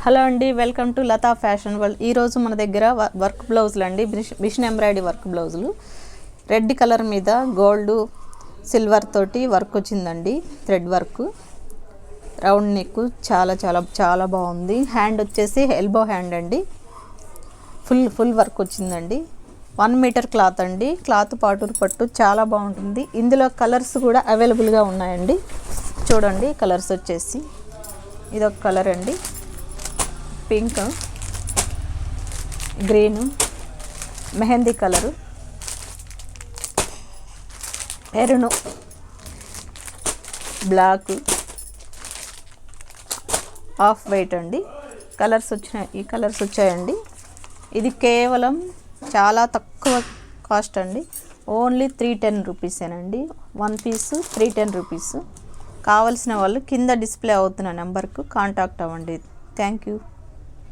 Hello అండి, welcome to Lata fashion world. ఈరోజు మన దగ్గర వర్క్ బ్లౌజులు అండి, మిషన్ ఎంబ్రాయిడరీ వర్క్ బ్లౌజులు. రెడ్ కలర్ మీద గోల్డ్ సిల్వర్ తోటి వర్క్ వచ్చిందండి, థ్రెడ్ వర్క్, రౌండ్ నెక్. చాలా చాలా చాలా బాగుంది. హ్యాండ్ వచ్చేసి ఎల్బో హ్యాండ్ అండి, ఫుల్ వర్క్ వచ్చిందండి. 1 మీటర్ క్లాత్ అండి, క్లాత్ పాటూరు పట్టు, చాలా బాగుంటుంది. ఇందులో కలర్స్ కూడా అవైలబుల్గా ఉన్నాయండి. చూడండి కలర్స్ వచ్చేసి, ఇదొక కలర్ అండి, pink, green, mehndi colour, maroon, black, off white అండి. ఈ కలర్స్ వచ్చాయండి. ఇది కేవలం చాలా తక్కువ కాస్ట్ అండి, ఓన్లీ 310 రూపీసేనండి. 1 piece 310 rupees. కావలసిన వాళ్ళు కింద డిస్ప్లే అవుతున్న నెంబర్కు కాంటాక్ట్ అవ్వండి. Thank you.